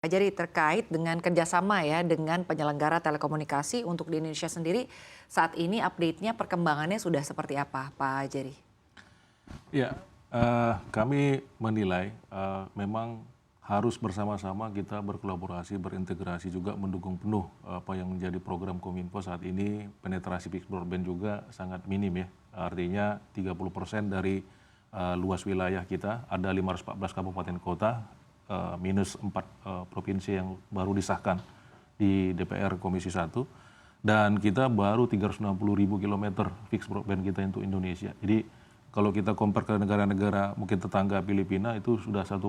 Jadi terkait dengan kerjasama ya dengan penyelenggara telekomunikasi untuk di Indonesia sendiri saat ini update-nya perkembangannya sudah seperti apa Pak Jerry? Ya, kami menilai memang harus bersama-sama kita berkolaborasi, berintegrasi juga mendukung penuh apa yang menjadi program Kominfo saat ini. Penetrasi fixed broadband juga sangat minim ya, artinya 30% dari luas wilayah kita, ada 514 kabupaten kota, minus 4 provinsi yang baru disahkan di DPR Komisi 1, dan kita baru 360.000 kilometer fixed broadband kita untuk Indonesia. Jadi kalau kita compare ke negara-negara mungkin tetangga Filipina itu sudah 1,2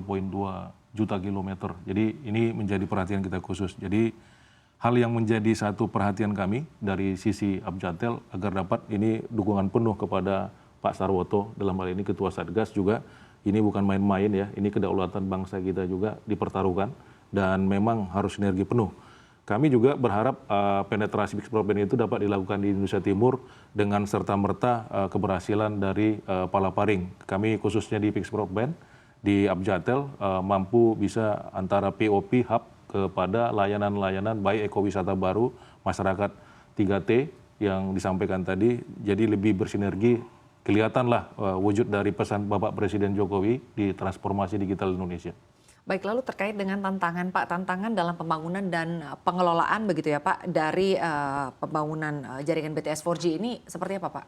juta kilometer. Jadi ini menjadi perhatian kita khusus. Jadi hal yang menjadi satu perhatian kami dari sisi Abjatel agar dapat ini dukungan penuh kepada Pak Sarwoto dalam hal ini Ketua Satgas juga. Ini bukan main-main ya, ini kedaulatan bangsa kita juga dipertaruhkan dan memang harus sinergi penuh. Kami juga berharap penetrasi fixed broadband itu dapat dilakukan di Indonesia Timur dengan serta-merta keberhasilan dari Palaparing. Kami khususnya di fixed broadband di Abjatel mampu bisa antara POP hub kepada layanan-layanan baik ekowisata baru, masyarakat 3T yang disampaikan tadi, jadi lebih bersinergi. Kelihatanlah wujud dari pesan Bapak Presiden Jokowi di transformasi digital Indonesia. Baik, lalu terkait dengan tantangan Pak, tantangan dalam pembangunan dan pengelolaan begitu ya Pak dari pembangunan jaringan BTS 4G ini seperti apa Pak?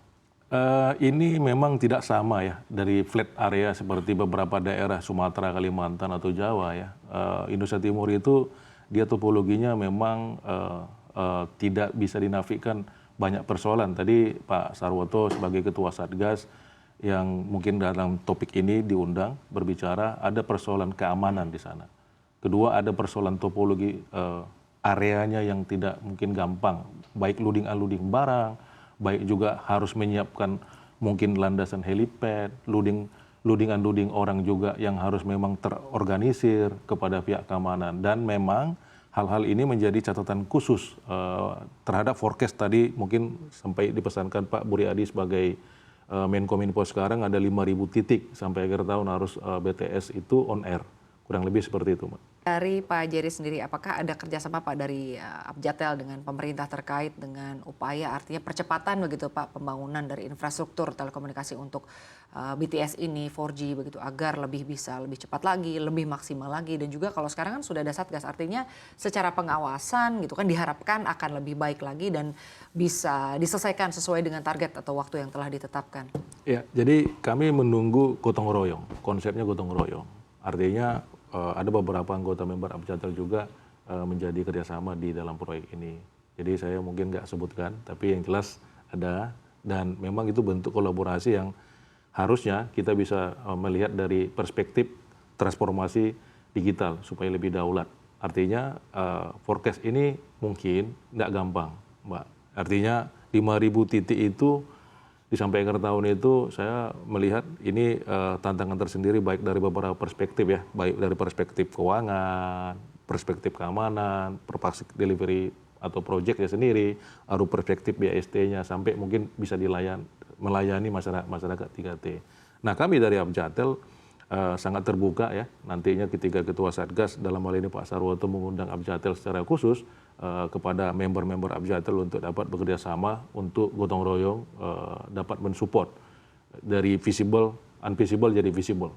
Ini memang tidak sama ya dari flat area seperti beberapa daerah Sumatera, Kalimantan atau Jawa ya. Indonesia Timur itu dia topologinya memang tidak bisa dinafikan banyak persoalan. Tadi Pak Sarwoto sebagai Ketua Satgas yang mungkin dalam topik ini diundang berbicara ada persoalan keamanan di sana. Kedua ada persoalan topologi areanya yang tidak mungkin gampang, baik loading unloading barang, baik juga harus menyiapkan mungkin landasan helipad, loading unloading orang juga yang harus memang terorganisir kepada pihak keamanan. Dan memang hal-hal ini menjadi catatan khusus terhadap forecast tadi mungkin sampai dipesankan Pak Budi Adi sebagai Menkominfo sekarang ada 5.000 titik sampai akhir tahun harus BTS itu on air. Kurang lebih seperti itu, Mbak. Dari Pak Jerry sendiri, apakah ada kerjasama Pak dari Abjatel dengan pemerintah terkait dengan upaya artinya percepatan begitu Pak pembangunan dari infrastruktur telekomunikasi untuk BTS ini 4G begitu agar lebih bisa lebih cepat lagi, lebih maksimal lagi, dan juga kalau sekarang kan sudah ada Satgas artinya secara pengawasan gitu kan diharapkan akan lebih baik lagi dan bisa diselesaikan sesuai dengan target atau waktu yang telah ditetapkan. Ya, jadi kami menunggu gotong royong, konsepnya gotong royong. Artinya ada beberapa anggota member Abjatel juga menjadi kerjasama di dalam proyek ini. Jadi saya mungkin nggak sebutkan, tapi yang jelas ada, dan memang itu bentuk kolaborasi yang harusnya kita bisa melihat dari perspektif transformasi digital supaya lebih daulat. Artinya forecast ini mungkin nggak gampang, Mbak. Artinya 5.000 titik itu disampaikan tahun itu saya melihat ini tantangan tersendiri baik dari beberapa perspektif ya, baik dari perspektif keuangan, perspektif keamanan, perspektif delivery atau projectnya sendiri, ada perspektif BST-nya sampai mungkin bisa melayani masyarakat 3T. Nah kami dari Abjatel sangat terbuka ya nantinya ketika Ketua Satgas dalam hal ini Pak Sarwoto mengundang Abjatel secara khusus kepada member-member Abjatel untuk dapat bekerja sama untuk gotong royong dapat mensupport dari visible, unvisible jadi visible.